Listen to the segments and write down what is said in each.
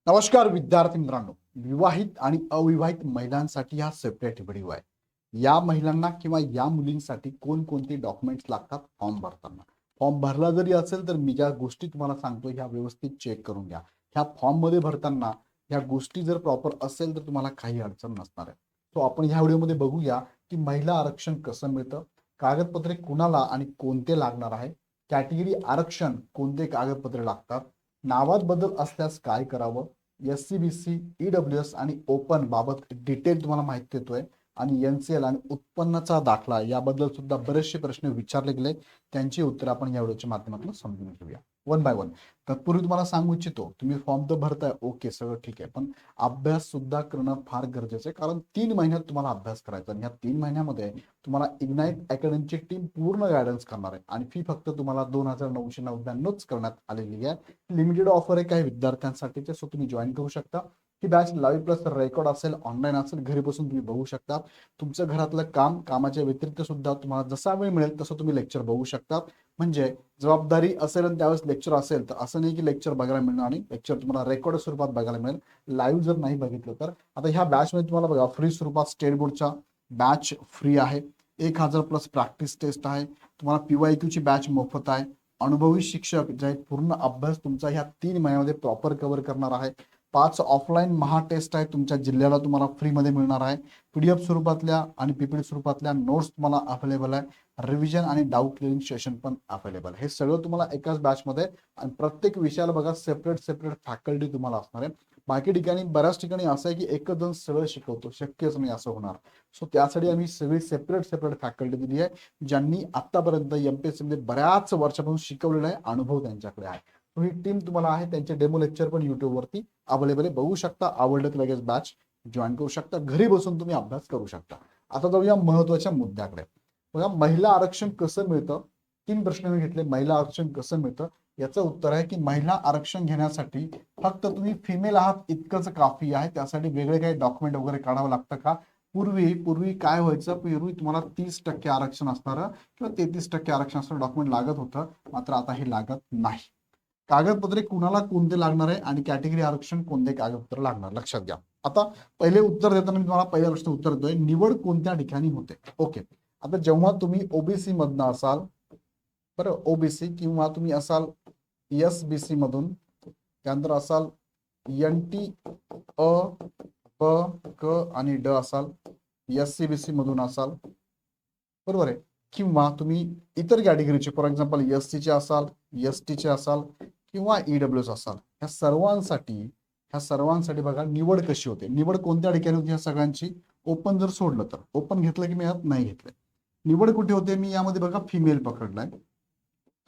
नमस्कार विद्यार्थी मित्रांनो. विवाहित आणि अविवाहित महिलांसाठी हा सेपरेट व्हिडिओ आहे. या महिलांना किंवा या मुलींसाठी कोणकोणते डॉक्युमेंट्स लागतात फॉर्म भरताना. फॉर्म भरला जरी असेल तर मी ज्या गोष्टी तुम्हाला सांगतो ह्या व्यवस्थित चेक करून घ्या. ह्या फॉर्ममध्ये भरताना ह्या गोष्टी जर प्रॉपर असेल तर तुम्हाला काही अडचण नसणार आहे. सो आपण ह्या व्हिडिओमध्ये बघूया की महिला आरक्षण कसं मिळतं, कागदपत्रे कुणाला आणि कोणते लागणार आहे, कॅटेगरी आरक्षण कोणते कागदपत्रे लागतात, नावात बदल असल्यास काय करावं, SC, BC, EWS आणि ओपन बाबत डिटेल तुम्हाला माहिती देतोय आणि NCL आणि उत्पन्नाचा दाखला याबद्दल सुद्धा बरेचसे प्रश्न विचारले गेले. त्यांची उत्तरं आपण या व्हिडिओच्या माध्यमातून समजून घेऊया वन बाय वन. तत्पूर्वी तुम्हाला सांगू इच्छितो, तुम्ही फॉर्म तर भरताय, ओके, सगळं ठीक आहे, पण अभ्यास सुद्धा करणं फार गरजेचं आहे. कारण 3 महिन्यात तुम्हाला अभ्यास करायचा आणि या 3 महिन्यामध्ये तुम्हाला इग्नाइट अकॅडमीची टीम पूर्ण गायडन्स करणार आहे आणि फी फक्त तुम्हाला 2,999च करण्यात आलेली आहे. लिमिटेड ऑफर आहे काही विद्यार्थ्यांसाठीचे, सो तुम्ही जॉईन करू शकता. ही बॅच लाईव्ह प्लस रेकॉर्ड असेल, ऑनलाईन असेल, घरी बसून तुम्ही बघू शकता. तुमचं घरातलं काम, कामाच्या व्यतिरिक्त सुद्धा तुम्हाला जसा वेळ मिळेल तसं तुम्ही लेक्चर बघू शकता. म्हणजे जबाबदारी असेल आणि त्यावेळेस लेक्चर असेल तर असं नाही की लेक्चर बघायला मिळणार आणि लेक्चर तुम्हाला रेकॉर्ड स्वरूपात बघायला मिळेल. लाईव्ह जर नाही बघितलं तर आता ह्या बॅचमध्ये तुम्हाला बघा फ्री स्वरूपात स्टेट बोर्डच्या बॅच फ्री आहे. 1,000 प्लस प्रॅक्टिस टेस्ट आहे. तुम्हाला PYQ ची बॅच मोफत आहे. अनुभवी शिक्षक जे आहेत, पूर्ण अभ्यास तुमचा ह्या 3 महिन्यामध्ये प्रॉपर कव्हर करणार आहे. 5 ऑफलाईन महा टेस्ट आहे, तुमच्या जिल्ह्याला तुम्हाला फ्रीमध्ये मिळणार आहे. PDF स्वरूपातल्या आणि PPT स्वरूपातल्या नोट्स तुम्हाला अवेलेबल आहे. रिव्हिजन आणि डाऊट क्लिअरिंग सेशन पण अवेलेबल. हे सगळं तुम्हाला एकाच बॅचमध्ये आणि प्रत्येक विषयाला बघा सेपरेट सेपरेट फॅकल्टी तुम्हाला असणार आहे. बाकी ठिकाणी बऱ्याच ठिकाणी असं आहे की एकच जण सगळं शिकवतो, शक्यच नाही असं होणार. सो त्यासाठी आम्ही सगळी सेपरेट सेपरेट फॅकल्टी दिली आहे, ज्यांनी आतापर्यंत MPSC मध्ये बऱ्याच वर्षापासून शिकवलेला आहे, अनुभव त्यांच्याकडे आहे. तो ही टीम तुम्हाला आहे, त्यांचे डेमो लेक्चर पण युट्यूबवरती अवेलेबल आहे, बघू शकता. आवडलं तर लगेच बॅच जॉईन करू शकता, घरी बसून तुम्ही अभ्यास करू शकता. आता जाऊया महत्वाच्या मुद्द्याकडे. बघा, महिला आरक्षण कसं मिळतं. 3 प्रश्न मी घेतले. महिला आरक्षण कसं मिळतं याचं उत्तर आहे की महिला आरक्षण घेण्यासाठी फक्त तुम्ही फिमेल आहात इतकंच काफी आहे. त्यासाठी वेगळे काही डॉक्युमेंट वगैरे काढावं लागतं का? पूर्वी काय व्हायचं, पूर्वी तुम्हाला 30% आरक्षण असणारं किंवा 33% आरक्षण असणारं डॉक्युमेंट लागत होतं, मात्र आता हे लागत नाही. कागदपत्रे कुणाला कोणते लागणार आहे आणि कॅटेगरी आरक्षण कोणते कागदपत्र लागणार, लक्षात घ्या. आता पहिले उत्तर देताना मी तुम्हाला पहिल्या प्रश्न उत्तर देतोय, निवड कोणत्या ठिकाणी होते. ओके, आता जेव्हा तुम्ही OBC मधनं असाल, बरं, OBC किंवा तुम्ही असाल SBC मधून, त्यानंतर असाल NT अ ब क आणि ड असाल, SCBC मधून असाल, बरोबर आहे, किंवा तुम्ही इतर कॅटेगरीचे फॉर एक्झाम्पल SC चे असाल, ST चे असाल किंवा EWS असाल, ह्या सर्वांसाठी बघा निवड कशी होते. निवड कोणत्या ठिकाणी होती ह्या सगळ्यांची. ओपन जर सोडलं तर, ओपन घेतलं की मी यात नाही घेतलंय. निवड कुठे होते, मी यामध्ये बघा फिमेल पकडलाय.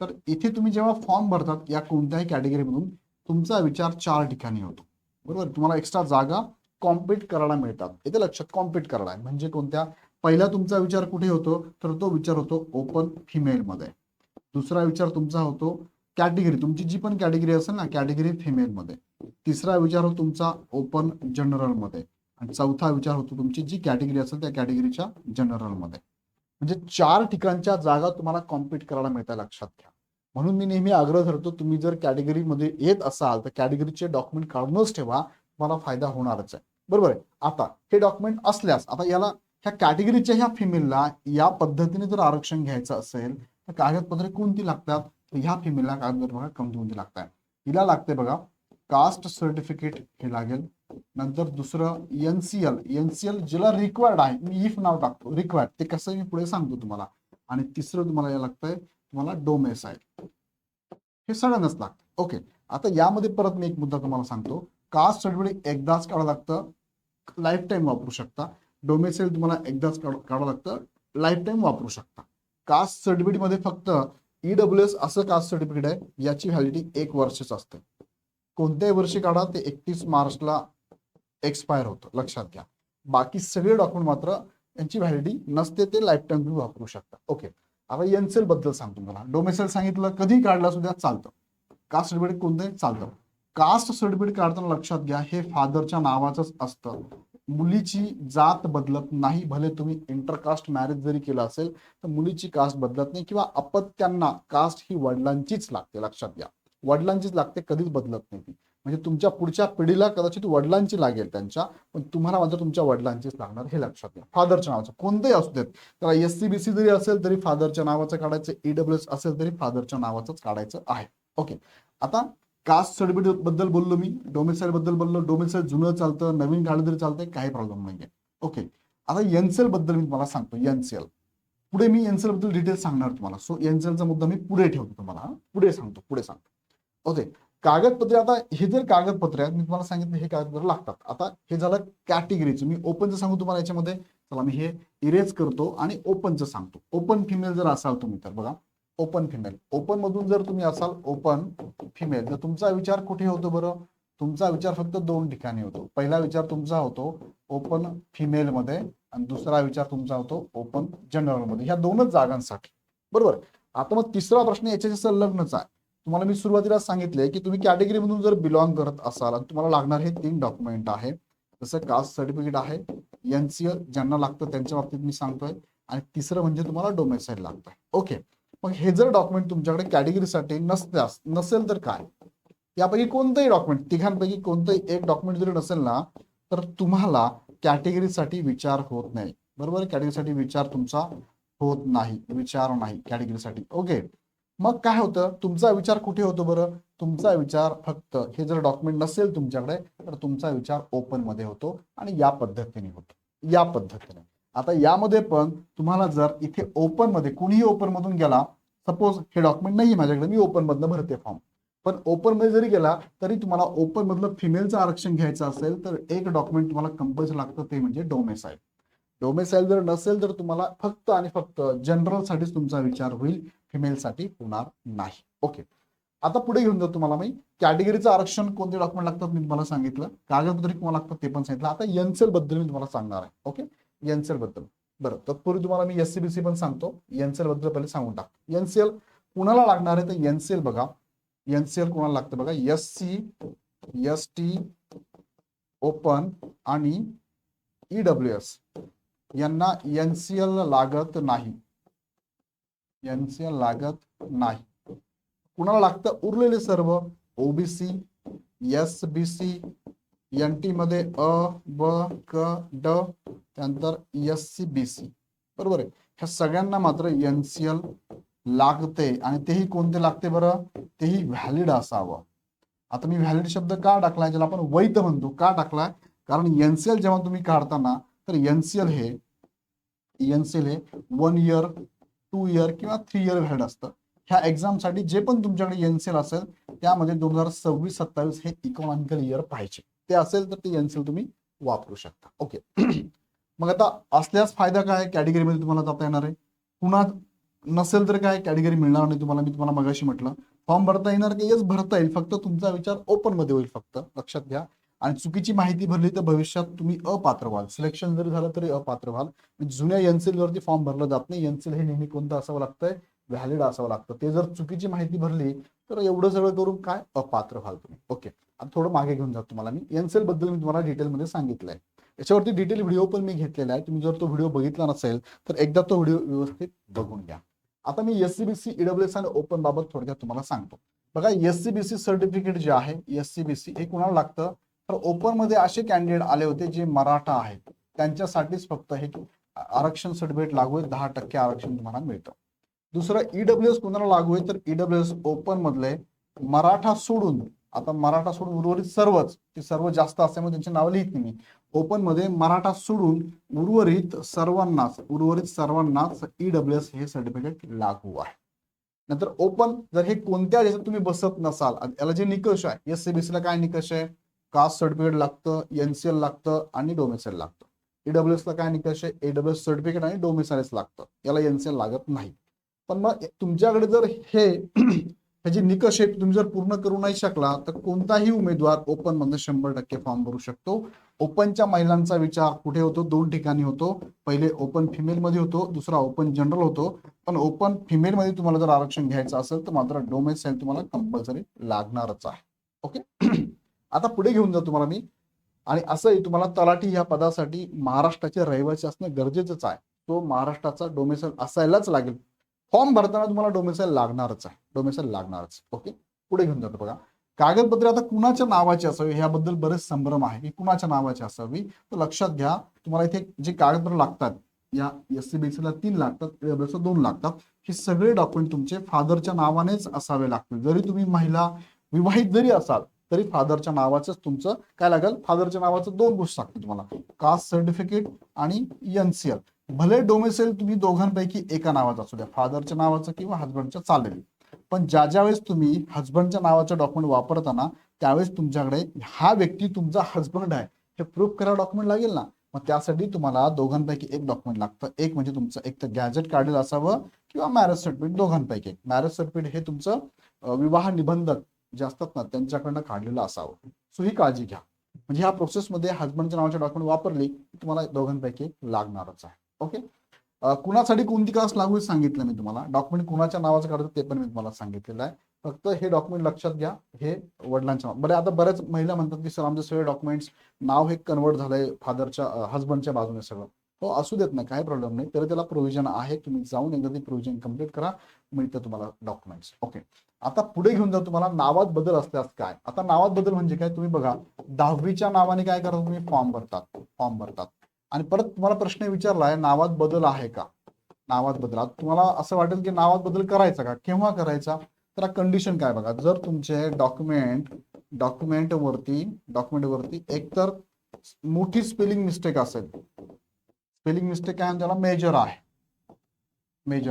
तर इथे तुम्ही जेव्हा फॉर्म भरतात या कोणत्याही कॅटेगरीमधून, तुमचा विचार 4 ठिकाणी होतो, बरोबर. तुम्हाला एक्स्ट्रा जागा कॉम्पिट करायला मिळतात. इथे लक्षात, कॉम्पिट करायला आहे म्हणजे कोणत्या. पहिला तुमचा विचार कुठे होतो, तर तो विचार होतो ओपन फिमेल मध्ये. दुसरा विचार तुमचा होतो कॅटेगरी, तुमची जी पण कॅटेगरी असेल ना, कॅटेगरी फिमेल मध्ये. तिसरा विचार होतो तुमचा ओपन जनरल मध्ये आणि चौथा विचार होतो तुमची जी कॅटेगरी असेल त्या कॅटेगरीच्या जनरल मध्ये. म्हणजे 4 ठिकाणच्या जागा तुम्हाला कॉम्पिट करायला मिळतात, लक्षात घ्या. म्हणून मी नेहमी आग्रह धरतो, तुम्ही जर कॅटेगरीमध्ये येत असाल तर कॅटेगरीचे डॉक्युमेंट काढूनच ठेवा, तुम्हाला फायदा होणारच आहे, बरोबर आहे. आता हे डॉक्युमेंट असल्यास, आता याला ह्या कॅटेगरीच्या ह्या फिमेलला या पद्धतीने जर आरक्षण घ्यायचं असेल तर कागदपत्रे कोणती लागतात. तर ह्या फिमेलला कागदपत्र बघा कोणती लागतात. हिला लागते बघा कास्ट सर्टिफिकेट, हे लागेल. नंतर दुसरं NCL ज्याला रिक्वायर्ड आहे, मी इफ नाव टाकतो रिक्वायर्ड, ते कसं मी पुढे सांगतो तुम्हाला. आणि तिसरं तुम्हाला या लागतंय तुम्हाला डोमेसाईल, हे सगळ्यांनाच लागतं. ओके, आता यामध्ये परत मी एक मुद्दा तुम्हाला सांगतो. कास्ट सर्टिफिकेट एकदाच काढावं लागतं, लाईफ टाईम वापरू शकता. डोमेसाईल तुम्हाला एकदाच काढावं लागतं, लाईफ टाईम वापरू शकता. कास्ट सर्टिफिकेट मध्ये फक्त EWS असं कास्ट सर्टिफिकेट आहे, याची व्हॅलिडिटी 1 वर्षच असते. कोणत्याही वर्षी काढा, ते 31 मार्चला एक्सपायर होतं, लक्षात घ्या. बाकी सगळे डॉक्युमेंट मात्र यांची व्हॅलिडिटी नसते, ते लाईफ टाईम तुम्ही वापरू शकता. ओके, आता NCL बद्दल सांगतो मला. डोमेसाईल सांगितलं, कधी काढला सुद्धा चालतं. कास्ट सर्टिफिकेट कोणतंही चालतं. कास्ट सर्टिफिकेट काढताना लक्षात घ्या, हे फादरच्या नावाचंच असतं. मुलीची जात बदलत नाही, भले तुम्ही इंटरकास्ट मॅरेज जरी केलं असेल तर मुलीची कास्ट बदलत नाही, किंवा अपत्यांना कास्ट ही वडिलांचीच लागते, लक्षात घ्या. वडिलांचीच लागते, कधीच बदलत नाही ती. म्हणजे तुमच्या पुढच्या पिढीला कदाचित वडिलांची लागेल त्यांच्या, पण तुम्हाला मात्र तुमच्या वडिलांचीच लागणार, हे लक्षात घ्या. फादरच्या नावाचं कोणतंही असू देत, त्याला SCBC जरी असेल तरी फादरच्या नावाचं काढायचं, EWS असेल तरी फादरच्या नावाचंच काढायचं आहे. ओके, आता कास्ट सर्टिफिकेट बद्दल बोललो मी, डोमेसाईल बद्दल बोललो. डोमेसाईल जुनं चालतं, नवीन काढलं तरी चालतंय, काही प्रॉब्लेम नाहीये. ओके, आता एनसीएल बद्दल मी तुम्हाला सांगतो. एनसीएल पुढे मी एनसीएल बद्दल डिटेल सांगणार तुम्हाला. सो एनसीएलचा मुद्दा मी पुढे ठेवतो तुम्हाला, पुढे सांगतो. ओके, कागदपत्रे. आता हे जर कागदपत्रे आहेत, मी तुम्हाला सांगितलं हे कागदपत्र लागतात. आता हे झालं कॅटेगरीचं. मी ओपनचं सांगू तुम्हाला याच्यामध्ये. चला मी हे इरेज करतो आणि ओपनचं सांगतो. ओपन फिमेल जर असाल तुम्ही तर बघा, ओपन फिमेल, ओपन मधून जर तुम्ही असाल ओपन फिमेल, तर तुमचा विचार कुठे होतो बरं? तुमचा विचार फक्त 2 ठिकाणी होतो. पहिला विचार तुमचा होतो ओपन फिमेल मध्ये आणि दुसरा विचार तुमचा होतो ओपन जनरल मध्ये, ह्या 2च जागांसाठी. बरोबर. आता मग तिसरा प्रश्न याच्याशी संलग्नच आहे. तुम्हाला मी सुरुवातीला सांगितले की तुम्ही कॅटेगरी मधून जर बिलॉंग करत असाल आणि तुम्हाला लागणार हे 3 डॉक्युमेंट आहे. जसं कास्ट सर्टिफिकेट आहे, एनसीएल ज्यांना लागतं त्यांच्या बाबतीत मी सांगतोय, आणि तिसरं म्हणजे तुम्हाला डोमेसाईल लागतंय. ओके, मग हे जर डॉक्युमेंट तुमच्याकडे कॅटेगरीसाठी नसेल तर काय? यापैकी कोणतंही डॉक्युमेंट, तिघांपैकी कोणतंही एक डॉक्युमेंट जरी नसेल ना, तर तुम्हाला कॅटेगरीसाठी विचार होत नाही. बरोबर, कॅटेगरीसाठी विचार तुमचा होत नाही, विचार नाही कॅटेगरीसाठी. ओके, मग काय होतं? तुमचा विचार कुठे होतो बरं? तुमचा विचार फक्त हे जर डॉक्युमेंट नसेल तुमच्याकडे तर तुमचा विचार ओपन मध्ये होतो, आणि या पद्धतीने होतो, या पद्धतीने. आता यामध्ये पण तुम्हाला जर इथे ओपन मध्ये कुणीही ओपन मधून गेला, सपोज हे डॉक्युमेंट नाही माझ्याकडे, मी ओपन मधनं भरते फॉर्म, पण ओपन मध्ये जरी गेला तरी तुम्हाला ओपन मधलं फिमेलचं आरक्षण घ्यायचं असेल तर एक डॉक्युमेंट तुम्हाला कंपल्सरी लागतं, ते म्हणजे डोमेसाईल. डोमेसाईल जर नसेल तर तुम्हाला फक्त आणि फक्त जनरल साठीच तुमचा विचार होईल, फिमेलसाठी होणार नाही. ओके, आता पुढे घेऊन जातो तुम्हाला मी. कॅटेगरीचं आरक्षण कोणते डॉक्युमेंट लागतात मी तुम्हाला सांगितलं, कागदपत्रे तुम्हाला लागतात ते पण सांगितलं. आता एनसीएल बद्दल मी तुम्हाला सांगणार आहे. ओके, एनसीएल बद्दल. बरं, तत्पूर्वी तुम्हाला मी SCBC पण सांगतो. एनसीएल बद्दल पहिले सांगून टाकतो. एनसीएल कुणाला लागणार आहे? तर एनसीएल बघा, एनसीएल कोणाला लागतं बघा, SC ST ओपन आणि EWS यांना एनसीएल लागत नाही. एनसीएल लागत नाही. कुणाला लागतं? उरलेले सर्व ओबीसी, SBC, NT मध्ये अ, ब, क, ड, त्यानंतर SCBC. बरोबर आहे. ह्या सगळ्यांना मात्र एनसीएल लागते, आणि तेही कोणते लागते बरं? तेही व्हॅलिड असावं. आता मी व्हॅलिड शब्द का टाकलाय, ज्याला आपण वैध म्हणतो, का टाकलाय? कारण एनसीएल जेव्हा तुम्ही काढताना तर एनसीएल हे 1 इयर, 2 इयर किंवा 3 इयर व्हॅलिड असतं. ह्या एक्झामसाठी जे पण तुमच्याकडे एनसीएल असेल त्यामध्ये 2026-27 हे इकॉनॉमिकल इयर पाहिजे. ते असेल तर ते एनसीएल तुम्ही वापरू शकता. ओके, मग आता असल्यास फायदा काय? कॅटेगरीमध्ये तुम्हाला जाता येणार आहे. पुन्हा नसेल तर काय? कॅटेगरी मिळणार नाही तुम्हाला. मी तुम्हाला मगाशी म्हटलं फॉर्म भरता येणार की येस भरता येईल, फक्त तुमचा विचार ओपन मध्ये होईल, फक्त लक्षात घ्या. आणि चुकीची माहिती भरली तर भविष्यात तुम्ही अपात्र व्हाल. सिलेक्शन जरी झालं तरी अपात्र व्हाल. जुन्या एनसीएल वरती फॉर्म भरला जात नाही. एनसीएल हे नेहमी कोणतं असावं लागतंय? व्हॅलिड असावं लागतं. ते जर चुकीची माहिती भरली तर एवढं सगळं करून काय अपात्र व्हाल तुम्ही. ओके, आता थोडं मागे घेऊन जातो तुम्हाला मी. एनसीएल बद्दल मी तुम्हाला डिटेलमध्ये सांगितलंय. याच्यावरती डिटेल व्हिडिओ पण मी घेतलेला आहे. तुम्ही जर तो व्हिडिओ बघितला नसेल तर एकदा तो व्हिडिओ व्यवस्थित बघून घ्या. आता मी SCBC, EWS आणि ओपन बाबत थोडक्यात तुम्हाला सांगतो. बघा, SCBC सर्टिफिकेट जे आहे, SCBC हे कुणाला लागतं? तर ओपन मध्ये असे कॅन्डिडेट आले होते जे मराठा आहेत, त्यांच्यासाठीच फक्त हे आरक्षण सर्टिफिकेट लागू आहे. 10% आरक्षण तुम्हाला मिळतं. दुसरं EWS कुणाला लागू आहे? तर EWS ओपन मधले मराठा सोडून, आता मराठा सोडून उर्वरित सर्वच, ते सर्व जास्त असल्यामुळे त्यांची नावं लिहित नाही मी. ओपन मध्ये मराठा सोडून उर्वरित सर्वांनाच EWS हे सर्टिफिकेट लागू आहे. नंतर ओपन जर हे कोणत्या याच्यात तुम्ही बसत नसाल, याला जे निकष आहे, SCBC ला काय निकष आहे? कास्ट सर्टिफिकेट लागतं, एनसीएल लागतं आणि डोमेसाईल लागतं. EWS ला काय निकष आहे? EWS सर्टिफिकेट आणि डोमेसाईलच लागतं, याला एनसीएल लागत नाही. पण मग तुमच्याकडे जर हे ह्याचे निकष आहेत तुम्ही जर पूर्ण करू नाही शकला तर कोणताही उमेदवार ओपन मध्ये 100% फॉर्म भरू शकतो. ओपनच्या महिलांचा विचार कुठे होतो? 2 ठिकाणी होतो. पहिले ओपन फिमेल मध्ये होतो, दुसरा ओपन जनरल होतो. पण ओपन फिमेल मध्ये तुम्हाला जर आरक्षण घ्यायचं असेल तर मात्र डोमेसाईल तुम्हाला कंपल्सरी लागणारच आहे. ओके, आता पुढे घेऊन जा तुम्हाला मी. आणि असंही तुम्हाला तलाठी या पदासाठी महाराष्ट्राचे रहिवासी असणं गरजेचंच आहे. तो महाराष्ट्राचा डोमेसाईल असायलाच लागेल. फॉर्म भरताना तुम्हाला डोमेसाईल लागणारच आहे, डोमेसाईल लागणारच. ओके, पुढे घेऊन जातो बघा. कागदपत्रे आता कुणाच्या नावाची असावी ह्याबद्दल बरेच संभ्रम आहे की कुणाच्या नावाची असावी. तर लक्षात घ्या, तुम्हाला इथे जे कागदपत्र लागतात, या SCBCला 3 लागतात, EWSला 2 लागतात. हे सगळे डॉक्युमेंट तुमचे फादरच्या नावानेच असावे लागतील. जरी तुम्ही महिला विवाहित जरी असाल तरी फादरच्या नावाचंच तुमचं काय लागेल, फादरच्या नावाचं 2 गोष्टी लागतील तुम्हाला, कास्ट सर्टिफिकेट आणि NCL. भले डोमेसाईल तुम्ही दोघांपैकी एका नावाचं असू द्या, फादरच्या नावाचं किंवा हजबंडच्या चालेल, पण ज्या वेळेस तुम्ही हजबंडच्या नावाचं डॉक्युमेंट वापरताना त्यावेळेस तुमच्याकडे हा व्यक्ती तुमचा हजबंड आहे हे प्रूफ करायला डॉक्युमेंट लागेल ना. मग त्यासाठी तुम्हाला दोघांपैकी एक डॉक्युमेंट लागतं. एक म्हणजे तुमचं एक तर गॅजेट काढलेलं असावं किंवा मॅरेज सर्टिफिकेट, दोघांपैकी. मॅरेज सर्टिफिकेट हे तुमचं विवाह निबंधक जे असतात ना त्यांच्याकडनं काढलेलं असावं. सो ही काळजी घ्या. म्हणजे ह्या प्रोसेसमध्ये हजबंडच्या नावाचे डॉक्युमेंट वापरली तुम्हाला दोघांपैकी लागणारच आहे. ओके. कुणासाठी कोणती कास्ट लागू सांगितलं मी तुम्हाला. डॉक्युमेंट कुणाच्या नावाचं काढतं ते पण मी तुम्हाला सांगितलेलं आहे. फक्त हे डॉक्युमेंट लक्षात घ्या, हे वडिलांच्या बरं. आता बऱ्याच महिला म्हणतात की सर आमचे सगळे डॉक्युमेंट्स नाव हे कन्वर्ट झालंय फादरच्या हजबंडच्या बाजूने सगळं. हो असू देत नाही, काही प्रॉब्लेम नाही. तरी त्याला प्रोव्हिजन आहे, तुम्ही जाऊन एकदा ती प्रोव्हिजन कम्प्लीट करा, मिळतं तुम्हाला डॉक्युमेंट्स. ओके. आता पुढे घेऊन जा तुम्हाला नावात बदल असल्यास काय. आता नावात बदल म्हणजे काय, तुम्ही बघा 10वीच्या नावाने काय करता तुम्ही, फॉर्म भरतात. आणि परत तुम्हाला प्रश्न विचारला आहे नावात बदल आहे का. नावात बदल, तुम्हाला असं वाटेल की नावात बदल करायचा का, केव्हा करायचा. तर कंडिशन काय बघा, जर तुमचे डॉक्युमेंट वरती एक तर मोठी स्पेलिंग मिस्टेक असेल, स्पेलिंग मिस्टेक काय त्याला मेजर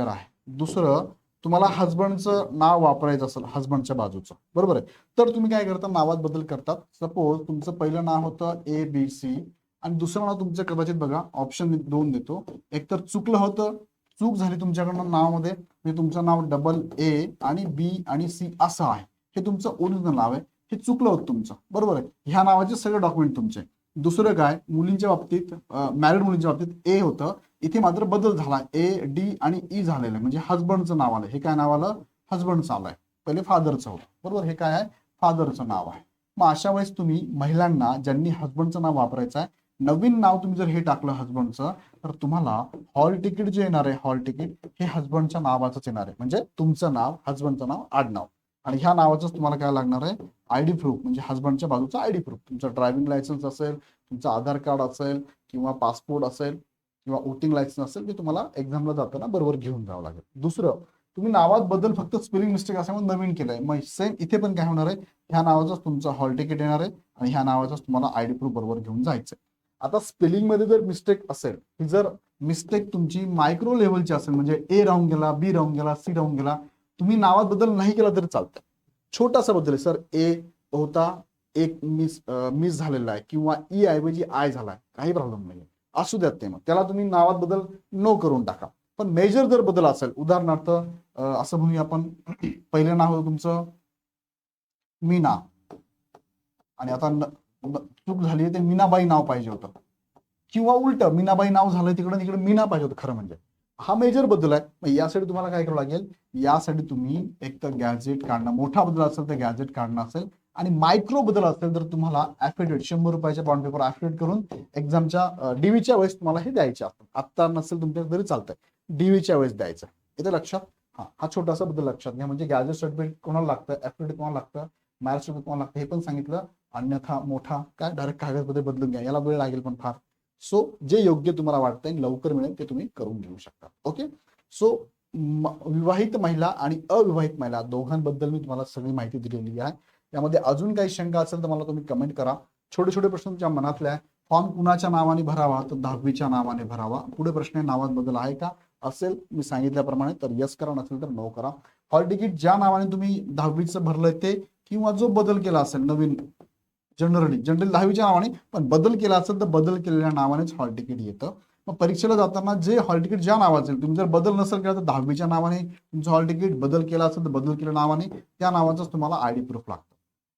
आहे. दुसरं तुम्हाला हजबंडचं नाव वापरायचं असेल हजबंडच्या बाजूचं, बरोबर आहे, तर तुम्ही काय करता नावात बदल करतात. सपोज तुमचं पहिलं नाव होतं ABC आणि दुसरं नाव तुमचं कदाचित बघा ऑप्शन 2 देतो, एक तर चुकलं होतं, चूक झाली तुमच्याकडनं नावामध्ये, म्हणजे तुमचं नाव AA आणि B आणि C असं आहे, हे तुमचं ओरिजिनल नाव आहे, हे चुकलं होतं तुमचं, बरोबर आहे. ह्या नावाचे सगळे डॉक्युमेंट तुमचे. दुसरं काय, मुलींच्या बाबतीत मॅरिड मुलींच्या बाबतीत A होतं, इथे मात्र बदल झाला, AD आणि E झालेलं आहे, म्हणजे हजबंडचं नाव आलं. हे काय नाव आलं, हजबंडचं आलंय, पहिले फादरचं होतं, बरोबर. हे काय आहे, फादरचं नाव आहे. मग अशा वेळेस तुम्ही महिलांना ज्यांनी हजबंडचं नाव वापरायचं आहे, नवीन नाव तुम्ही जर हे टाकलं हजबंडचं, तर तुम्हाला हॉल तिकीट जे येणार आहे, हॉल तिकीट हे हजबंडच्या नावाचंच येणार आहे, म्हणजे तुमचं नाव, हजबंडचं नाव, आडनाव, आणि ह्या नावाचंच तुम्हाला काय लागणार आहे, ID प्रूफ, म्हणजे हजबंडच्या बाजूचा ID प्रूफ. तुमचं ड्रायव्हिंग लायसन्स असेल, तुमचं आधार कार्ड असेल किंवा पासपोर्ट असेल किंवा वोटिंग लायसन्स असेल, ते तुम्हाला एक्झामला जाताना बरोबर घेऊन जावं लागेल. दुसरं, तुम्ही नावात बदल फक्त स्पेलिंग मिस्टेक असल्यामुळे नवीन केलंय, मग सेम इथे पण काय होणार आहे, ह्या नावाचंच तुमचं हॉल तिकीट येणार आहे आणि ह्या नावाचंच तुम्हाला ID प्रूफ बरोबर घेऊन जायचं. आता स्पेलिंग मध्ये जर मिस्टेक असेल, ही जर मिस्टेक तुमची मायक्रो लेव्हलची असेल, म्हणजे A राहून गेला, B राहून गेला, C राहून गेला, तुम्ही नावात बदल नाही केला तरी चालतं. छोटासा बदल आहे, सर A होता एक मिस झालेला आहे किंवा E ऐवजी I झालाय, काही प्रॉब्लेम नाही, असू द्यात ते, मग त्याला तुम्ही नावात बदल नो करून टाका. पण मेजर जर बदल असेल, उदाहरणार्थ असं म्हणूया आपण, पहिलं नाव होतं तुमचं मीना आणि आता चूक झाली, ते मीनाबाई नाव पाहिजे होतं, किंवा उलट मीनाबाई नाव झालं तिकडं, इकडे मीना पाहिजे होतं खरं म्हणजे, हा मेजर बदल आहे. मग यासाठी तुम्हाला काय करावं लागेल, यासाठी तुम्ही एक तर गॅजेट काढणं, मोठा बदल असेल तर गॅजेट काढणं असेल, आणि मायक्रो बदल असेल तर तुम्हाला ऍफिडेविट 100 रुपयाच्या बॉन्ड पेपर ऍफिडेविट करून एक्झामच्या DVच्या वेळेस तुम्हाला हे द्यायचे असतात. आत्ता नसेल तुमच्याकडे तरी चालतंय, DVच्या वेळेस द्यायचं. इथे लक्षात, हा छोटासा बदल लक्षात घ्या. म्हणजे गॅजेट सर्टिफिकेट कोणाला लागतं, ऍफिडेविट कोणाला लागतं, मॅरेज सर्टिफिकेट कोणाला लागतं, हे पण सांगितलं. अन्यथा मोठा काय डायरेक्ट कागदपत्र बदलून घ्या, याला वेळ लागेल पण फार. सो जे योग्य तुम्हाला वाटतंय लवकर मिळेल ते तुम्ही करून घेऊ शकता. ओके. सो विवाहित महिला आणि अविवाहित महिला दोघांबद्दल मी तुम्हाला सगळी माहिती दिलेली आहे. यामध्ये अजून काही शंका असेल तर मला तुम्ही कमेंट करा. छोटे छोटे प्रश्न तुमच्या मनातले आहे. फॉर्म कुणाच्या नावाने भरावा, तर 10वीच्या नावाने भरावा. पुढे प्रश्न आहे नावात बदल आहे का, असेल मी सांगितल्याप्रमाणे तर यस करा, नसेल तर नो करा. हॉल तिकीट ज्या नावाने तुम्ही 10वीचं भरलंय ते, किंवा जो बदल केला असेल नवीन, जनरली 10वीच्या नावाने, पण बदल केला असेल तर बदल केलेल्या नावानेच हॉल तिकीट येतं. मग परीक्षेला जाताना जे हॉल तिकीट ज्या नावाचे, तुम्ही जर बदल नसेल केला तर 10वीच्या नावाने तुमचं हॉल तिकीट, बदल केला असेल तर बदल केलेल्या नावाने, त्या नावाचंच तुम्हाला ID प्रूफ लागतं.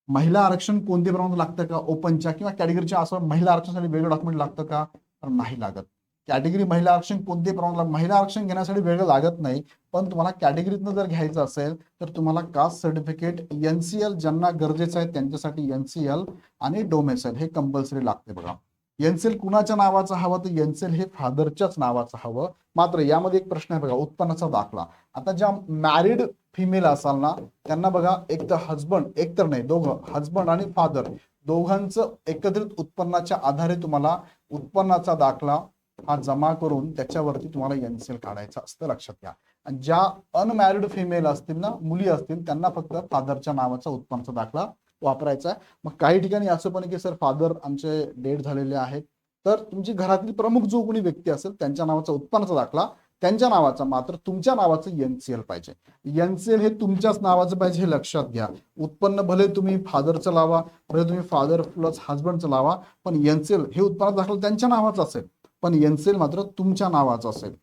महिला आरक्षण कोणत्या प्रमाणात लागतं का, ओपनच्या किंवा कॅटेगरीच्या, असं महिला आरक्षणासाठी वेगळं डॉक्युमेंट लागतं का, तर नाही लागत. कॅटेगरी महिला आरक्षण कोणत्या प्रमाणात, महिला आरक्षण घेण्यासाठी वेगळं लागत नाही, पण तुम्हाला कॅटेगरीतनं जर घ्यायचं असेल तर तुम्हाला कास्ट सर्टिफिकेट, NCL ज्यांना गरजेचं आहे त्यांच्यासाठी NCL आणि डोमेसाईल हे कंपल्सरी लागते बघा. एनसेल कुणाच्या नावाचं हवं, तर एनसेल हे फादरच्याच नावाचं हवं. मात्र यामध्ये एक प्रश्न आहे बघा, उत्पन्नाचा दाखला. आता ज्या मॅरिड फिमेल असाल ना, त्यांना बघा, एक तर हजबंड, एक तर नाही दोघं, हजबंड आणि फादर दोघांचं एकत्रित उत्पन्नाच्या आधारे तुम्हाला उत्पन्नाचा दाखला हा जमा करून त्याच्यावरती तुम्हाला एनसेल काढायचा असतं, लक्षात घ्या. आणि ज्या अनमॅरिड फिमेल असतील ना, मुली असतील, त्यांना फक्त फादरच्या नावाचा उत्पन्नाचा दाखला वापरायचा आहे. मग काही ठिकाणी असं पण की सर फादर आमचे डेड झालेले आहेत, तर तुमची घरातील प्रमुख जो कोणी व्यक्ती असेल त्यांच्या नावाचा उत्पन्नाचा दाखला, त्यांच्या नावाचा, मात्र तुमच्या नावाचं एनसीएल पाहिजे. एनसीएल हे तुमच्याच नावाचं पाहिजे, हे लक्षात घ्या. उत्पन्न भले तुम्ही फादरचं लावा, भले तुम्ही फादर प्लस हजबंडचं लावा, पण एनसीएल हे उत्पन्न दाखला त्यांच्या नावाचं असेल, पण एनसीएल मात्र तुमच्या नावाचं असेल.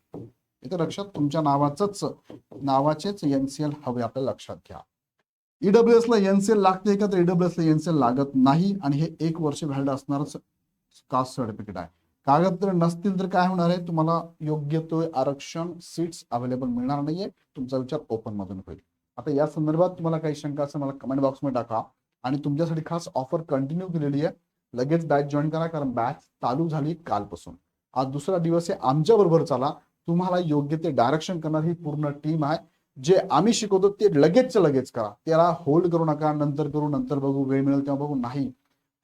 इथे लक्षात, तुमच्या नावाचेच एनसीएल हवे आपल्याला, लक्षात घ्या. ईडब्ल्यूएस ला एनसीएल लागते का, तर ईडब्ल्यूएस ला एनसीएल लागत नाही आणि हे 1 वर्ष व्हॅलिड असणारच कास्ट सर्टिफिकेट आहे. कागदपत्र नसतील तर काय होणार आहे, तुम्हाला योग्य तो आरक्षण सीट्स अवेलेबल मिळणार नाहीये, तुमचा विचार ओपन मधून होईल. आता या संदर्भात तुम्हाला काही शंका असेल मला कमेंट बॉक्समध्ये टाका. आणि तुमच्यासाठी खास ऑफर कंटिन्यू केलेली आहे, लगेच बॅच जॉईन करा, कारण बॅच चालू झाली कालपासून. आज दुसरा दिवस आहे, आमच्या बरोबर चला. तुम्हाला योग्य ते डायरेक्शन करणारी ही पूर्ण टीम आहे. जे आम्ही शिकवतो ते लगेच करा, त्याला होल्ड करू नका, नंतर करू, नंतर बघू, वेळ मिळेल तेव्हा बघू, नाही.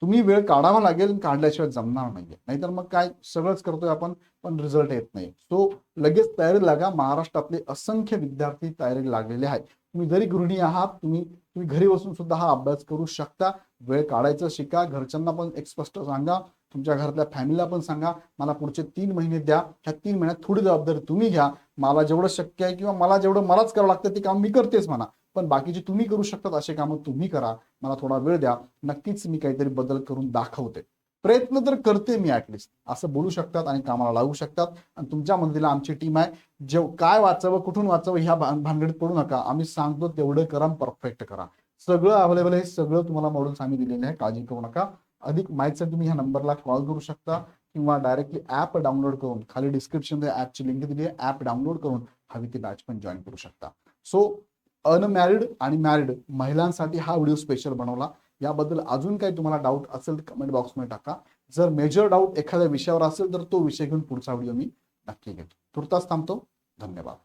तुम्ही वेळ काढावा लागेल, काढल्याशिवाय जमणार नाहीये. नाहीतर मग काय, सगळंच करतोय आपण पण रिझल्ट येत नाही. सो लगेच तयारी लागा. महाराष्ट्रातले असंख्य विद्यार्थी तयारी लागलेले आहेत. तुम्ही जरी गृहिणी आहात, तुम्ही घरी बसून सुद्धा हा अभ्यास करू शकता. वेळ काढायचं शिका. घरच्यांना पण एक स्पष्ट सांगा, तुमच्या घरातल्या फॅमिलीला पण सांगा, मला पुढचे 3 महिने द्या, ह्या 3 महिन्यात थोडी जबाबदारी तुम्ही घ्या. मला जेवढं शक्य आहे किंवा मला जेवढं मलाच करावं लागतं ते काम मी करतेच म्हणा, पण बाकीचे तुम्ही करू शकतात असे कामं तुम्ही करा. मला थोडा वेळ द्या, नक्कीच मी काहीतरी बदल करून दाखवते. प्रयत्न तर करते मी ऍटलिस्ट, असं बोलू शकतात आणि कामाला लागू शकतात. आणि तुमच्या मदतीला आमची टीम आहे. काय वाचावं, कुठून वाचावं ह्या भानगडीत पडू नका. आम्ही सांगतो तेवढं करा, परफेक्ट करा. सगळं अवेलेबल आहे, सगळं तुम्हाला मॉड्यूल्स आम्ही दिलेले आहे, काळजी करू नका. अधिक माहितीसाठी तुम्ही ह्या नंबरला कॉल करू शकता किंवा डायरेक्टली ऍप डाउनलोड करून, खाली डिस्क्रिप्शन ऍपची लिंक दिली आहे, ऍप डाउनलोड करून हवी ती बॅच पण जॉईन करू शकता. सो अनमॅरिड आणि मॅरिड महिलांसाठी हा व्हिडिओ स्पेशल बनवला. याबद्दल अजून काही तुम्हाला डाऊट असेल तर कमेंट बॉक्समध्ये टाका. जर मेजर डाऊट एखाद्या विषयावर असेल तर तो विषय घेऊन पुढचा व्हिडिओ मी नक्की घेतो. तुर्तास थांबतो. धन्यवाद.